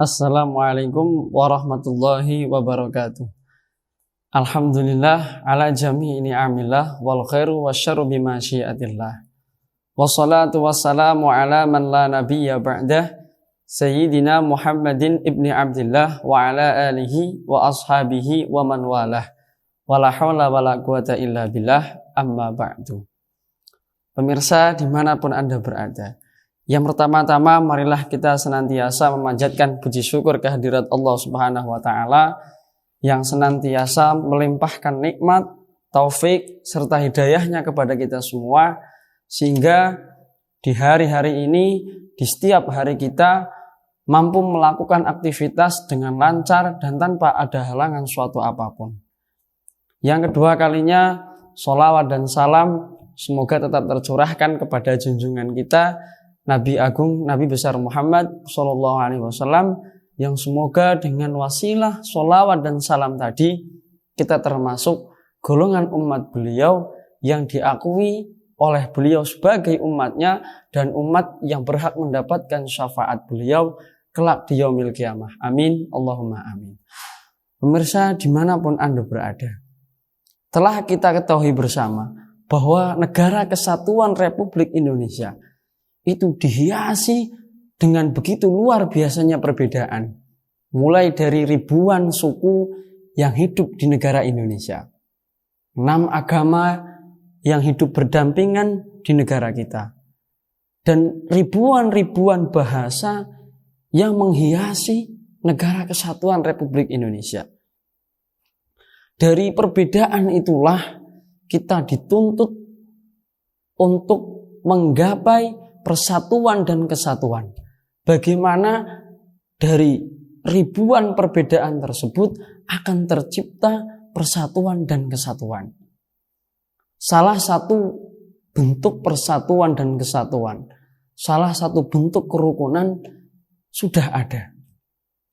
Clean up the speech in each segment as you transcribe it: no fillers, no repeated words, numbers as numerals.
Assalamualaikum warahmatullahi wabarakatuh. Alhamdulillah ala jami'i ni'amillah wal khairu wasyarru bima syiatillah. Wassalatu wassalamu ala man la nabiyya ba'dah Sayyidina Muhammadin ibni Abdillah wa ala alihi wa ashabihi wa man walah. Wala hawla wala quwata illa billah, amma ba'du. Pemirsa dimanapun Anda berada, yang pertama-tama marilah kita senantiasa memanjatkan puji syukur kehadirat Allah Subhanahu wa taala yang senantiasa melimpahkan nikmat, taufik serta hidayahnya kepada kita semua, sehingga di hari-hari ini, di setiap hari kita mampu melakukan aktivitas dengan lancar dan tanpa ada halangan suatu apapun. Yang kedua kalinya, sholawat dan salam semoga tetap tercurahkan kepada junjungan kita Nabi Agung, Nabi besar Muhammad Sallallahu Alaihi Wasallam, yang semoga dengan wasilah sholawat dan salam tadi kita termasuk golongan umat beliau yang diakui oleh beliau sebagai umatnya dan umat yang berhak mendapatkan syafaat beliau kelak di yaumil qiyamah. Amin, Allahumma amin. Pemirsa dimanapun Anda berada, telah kita ketahui bersama bahwa Negara Kesatuan Republik Indonesia itu dihiasi dengan begitu luar biasanya perbedaan, mulai dari ribuan suku yang hidup di negara Indonesia, 6 agama yang hidup berdampingan di negara kita, dan ribuan bahasa yang menghiasi Negara Kesatuan Republik Indonesia. Dari perbedaan itulah kita dituntut untuk menggapai persatuan dan kesatuan. Bagaimana dari ribuan perbedaan tersebut akan tercipta persatuan dan kesatuan. Salah satu bentuk persatuan dan kesatuan, salah satu bentuk kerukunan sudah ada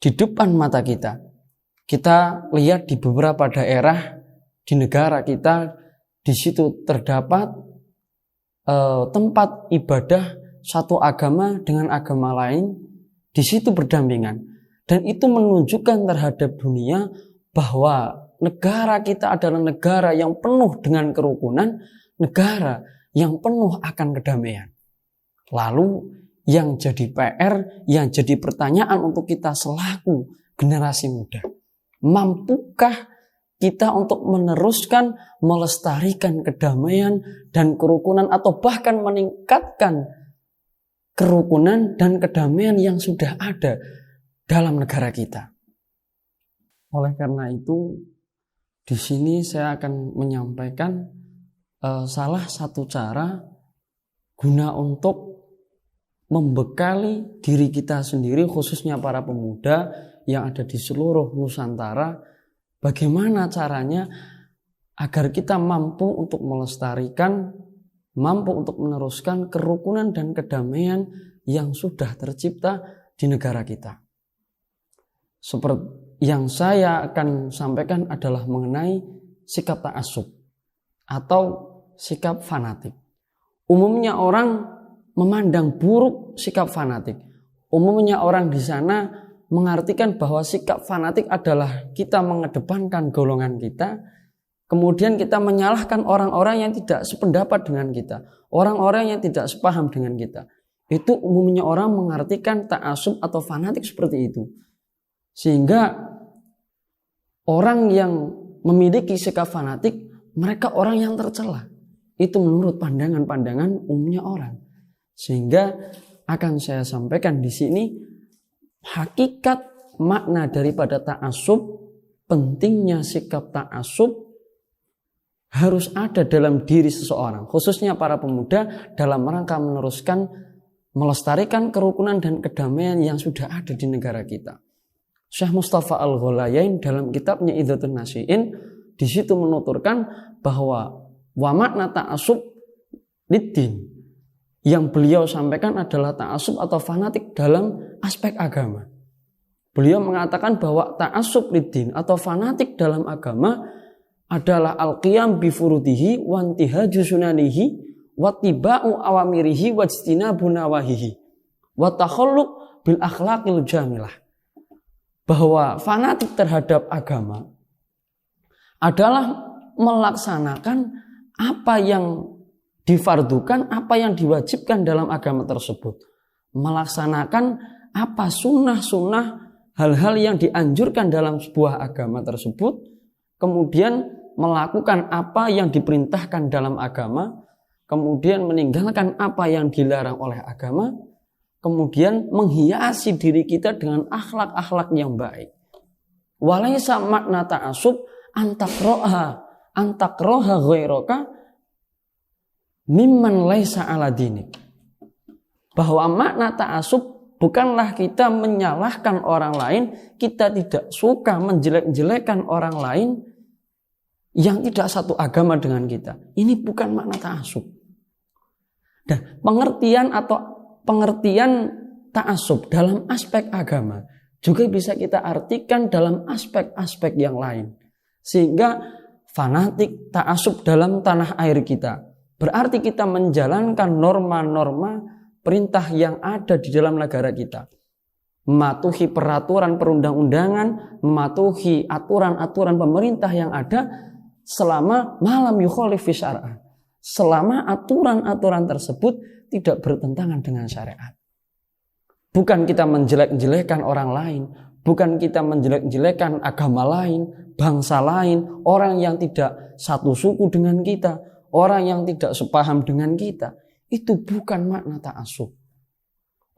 di depan mata kita. Kita lihat di beberapa daerah di negara kita, di situ terdapat tempat ibadah satu agama dengan agama lain di situ berdampingan, dan itu menunjukkan terhadap dunia bahwa negara kita adalah negara yang penuh dengan kerukunan, negara yang penuh akan kedamaian. Lalu yang jadi PR, yang jadi pertanyaan untuk kita selaku generasi muda, mampukah kita untuk meneruskan, melestarikan kedamaian dan kerukunan, atau bahkan meningkatkan kerukunan dan kedamaian yang sudah ada dalam negara kita? Oleh karena itu, di sini saya akan menyampaikan salah satu cara guna untuk membekali diri kita sendiri, khususnya para pemuda yang ada di seluruh Nusantara. Bagaimana caranya agar kita mampu untuk melestarikan, mampu untuk meneruskan kerukunan dan kedamaian yang sudah tercipta di negara kita. Seperti yang saya akan sampaikan adalah mengenai sikap ta'assub atau sikap fanatik. Umumnya orang memandang buruk sikap fanatik. Umumnya orang di sana mengartikan bahwa sikap fanatik adalah kita mengedepankan golongan kita, kemudian kita menyalahkan orang-orang yang tidak sependapat dengan kita, orang-orang yang tidak sepaham dengan kita. Itu umumnya orang mengartikan ta'assub atau fanatik seperti itu. Sehingga orang yang memiliki sikap fanatik, mereka orang yang tercela. Itu menurut pandangan-pandangan umumnya orang. Sehingga akan saya sampaikan di sini hakikat makna daripada ta'assub, pentingnya sikap ta'assub harus ada dalam diri seseorang, khususnya para pemuda, dalam rangka meneruskan, melestarikan kerukunan dan kedamaian yang sudah ada di negara kita. Syekh Mustafa Al-Ghalayain dalam kitabnya Idhatun Nasihin di situ menuturkan bahwa wa makna ta'assub lid-din, yang beliau sampaikan adalah ta'assub atau fanatik dalam aspek agama. Beliau mengatakan bahwa ta'assub lid-din atau fanatik dalam agama adalah al-qiyam bi furudihi wa intihaju sunanihi wa tiba'u awamirihi wa ijtinabu nawahihi wa takhalluq bil akhlaqil jamilah. bahwa fanatik terhadap agama adalah melaksanakan apa yang difardukan, apa yang diwajibkan dalam agama tersebut. Melaksanakan apa sunnah-sunnah, hal-hal yang dianjurkan dalam sebuah agama tersebut, kemudian melakukan apa yang diperintahkan dalam agama, kemudian meninggalkan apa yang dilarang oleh agama, kemudian menghiasi diri kita dengan akhlak-akhlak yang baik. Walaysa makna ta'assub antakroha ghairaka mimman laisa ala dinik. Bahwa makna ta'assub bukanlah kita menyalahkan orang lain, kita tidak suka menjelek-jelekan orang lain yang tidak satu agama dengan kita. Ini bukan makna ta'assub. Dan pengertian ta'assub dalam aspek agama juga bisa kita artikan dalam aspek-aspek yang lain. Sehingga fanatik ta'assub dalam tanah air kita berarti kita menjalankan norma-norma perintah yang ada di dalam negara kita, mematuhi peraturan perundang-undangan, mematuhi aturan-aturan pemerintah yang ada selama malam yukhalif fi syar'a, selama aturan-aturan tersebut tidak bertentangan dengan syariat. Bukan kita menjelek-jelekan orang lain, bukan kita menjelek-jelekan agama lain, bangsa lain, orang yang tidak satu suku dengan kita, orang yang tidak sepaham dengan kita. Itu bukan makna ta'assub.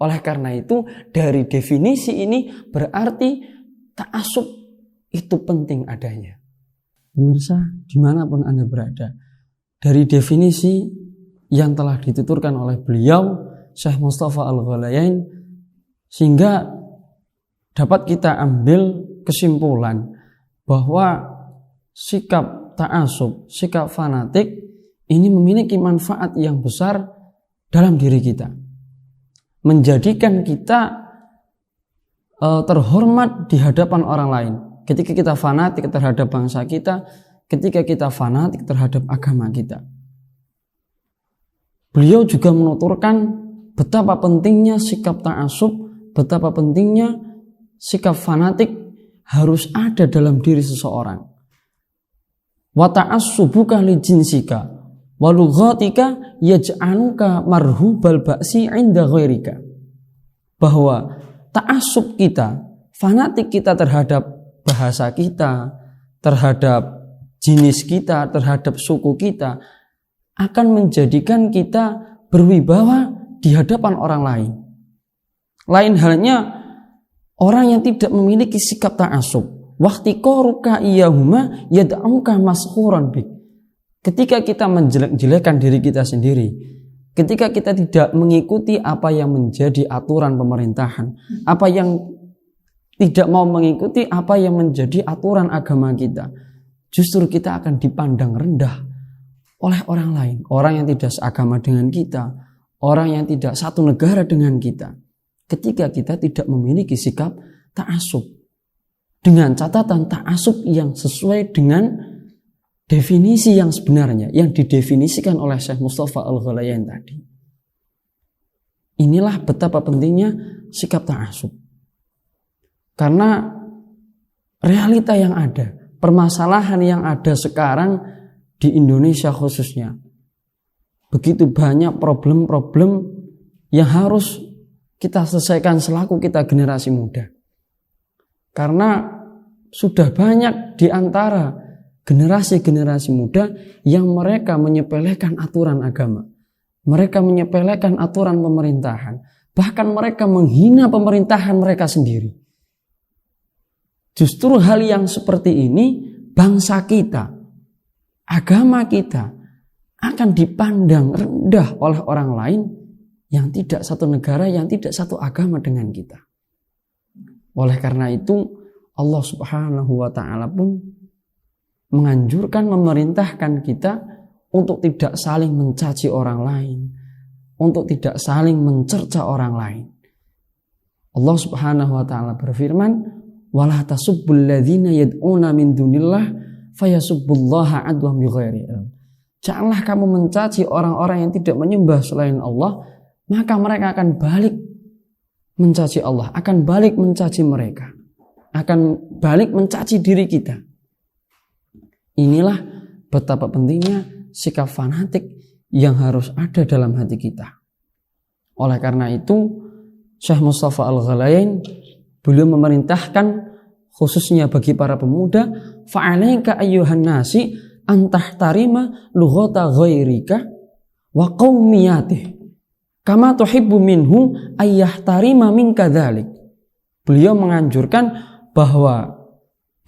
Oleh karena itu, dari definisi ini berarti ta'assub itu penting adanya. Pemirsa, dimanapun Anda berada, dari definisi yang telah dituturkan oleh beliau, Syekh Mustafa Al-Ghalayain, sehingga dapat kita ambil kesimpulan bahwa sikap ta'assub, sikap fanatik ini memiliki manfaat yang besar dalam diri kita. Menjadikan kita terhormat di hadapan orang lain. Ketika kita fanatik terhadap bangsa kita, ketika kita fanatik terhadap agama kita. Beliau juga menuturkan betapa pentingnya sikap ta'assub, betapa pentingnya sikap fanatik harus ada dalam diri seseorang. Wa ta'assubuka li jinsika wa lughatika yaj'aluka marhubal ba'si 'inda ghairika. Bahwa ta'assub kita, fanatik kita terhadap bahasa kita, terhadap jenis kita, terhadap suku kita akan menjadikan kita berwibawa di hadapan orang lain. Lain halnya orang yang tidak memiliki sikap ta'assub. Waqtiqaruka iyahuma yad'uka mashuran bik. Ketika kita menjelek-jelekan diri kita sendiri, ketika kita tidak mengikuti apa yang menjadi aturan pemerintahan, apa yang tidak mau mengikuti apa yang menjadi aturan agama kita, justru kita akan dipandang rendah oleh orang lain, orang yang tidak seagama dengan kita, orang yang tidak satu negara dengan kita. Ketika kita tidak memiliki sikap ta'assub, dengan catatan ta'assub yang sesuai dengan definisi yang sebenarnya, yang didefinisikan oleh Syekh Mustafa Al-Ghalayain tadi. Inilah betapa pentingnya sikap ta'assub. Karena realita yang ada, permasalahan yang ada sekarang di Indonesia khususnya, begitu banyak problem-problem yang harus kita selesaikan selaku kita generasi muda. Karena sudah banyak di antara generasi-generasi muda yang mereka menyepelekan aturan agama. Mereka menyepelekan aturan pemerintahan. Bahkan mereka menghina pemerintahan mereka sendiri. Justru hal yang seperti ini, bangsa kita, agama kita akan dipandang rendah oleh orang lain yang tidak satu negara, yang tidak satu agama dengan kita. Oleh karena itu, Allah Subhanahu wa ta'ala pun menganjurkan, memerintahkan kita untuk tidak saling mencaci orang lain, untuk tidak saling mencerca orang lain. Allah Subhanahu wa ta'ala berfirman, "Wala tasubbul ladzina yad'una min dunillah fayasubbullaha adwan bighairi ilm." Janganlah kamu mencaci orang-orang yang tidak menyembah selain Allah, maka mereka akan balik mencaci Allah, akan balik mencaci mereka. akan balik mencaci diri kita. Inilah betapa pentingnya sikap fanatik yang harus ada dalam hati kita. Oleh karena itu, Syekh Mustafa Al-Ghalayain beliau memerintahkan khususnya bagi para pemuda, fa'alaika ayyuhan nasi antahtarima lughata ghairika wa qaumiyatih kama tuhibbu minhu ayyahtarima minka dzalik. Beliau menganjurkan bahwa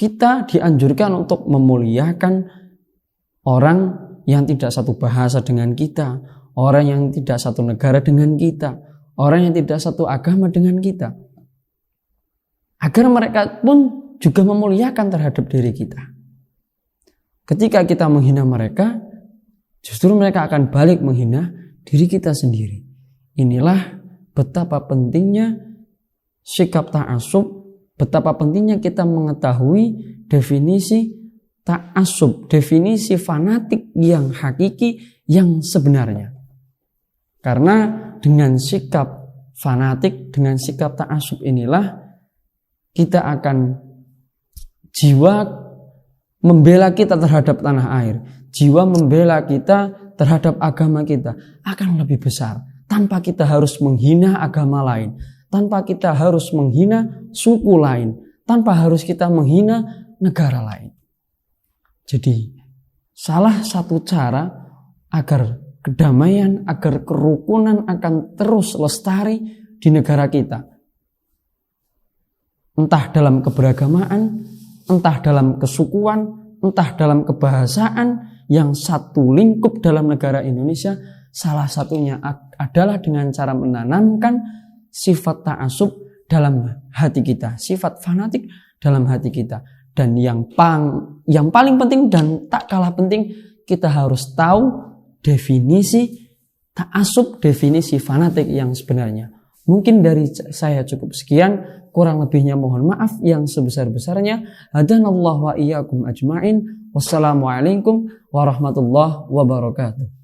kita dianjurkan untuk memuliakan orang yang tidak satu bahasa dengan kita, orang yang tidak satu negara dengan kita, orang yang tidak satu agama dengan kita, agar mereka pun juga memuliakan terhadap diri kita. Ketika kita menghina mereka, justru mereka akan balik menghina diri kita sendiri. Inilah betapa pentingnya sikap ta'assub, betapa pentingnya kita mengetahui definisi ta'assub, definisi fanatik yang hakiki, yang sebenarnya. Karena dengan sikap fanatik, dengan sikap ta'assub inilah kita akan jiwa membela kita terhadap tanah air, jiwa membela kita terhadap agama kita akan lebih besar, tanpa kita harus menghina agama lain, tanpa kita harus menghina suku lain, tanpa harus kita menghina negara lain. Jadi salah satu cara agar kedamaian, agar kerukunan akan terus lestari di negara kita, entah dalam keberagamaan, entah dalam kesukuan, entah dalam kebahasaan, yang satu lingkup dalam negara Indonesia, salah satunya adalah dengan cara menanamkan sifat ta'assub dalam hati kita, sifat fanatik dalam hati kita. Dan yang paling penting dan tak kalah penting, kita harus tahu definisi ta'assub, definisi fanatik yang sebenarnya. Mungkin dari saya cukup sekian, kurang lebihnya mohon maaf yang sebesar-besarnya. Hadanallahu wa iyyakum ajmain. Wassalamualaikum warahmatullahi wabarakatuh.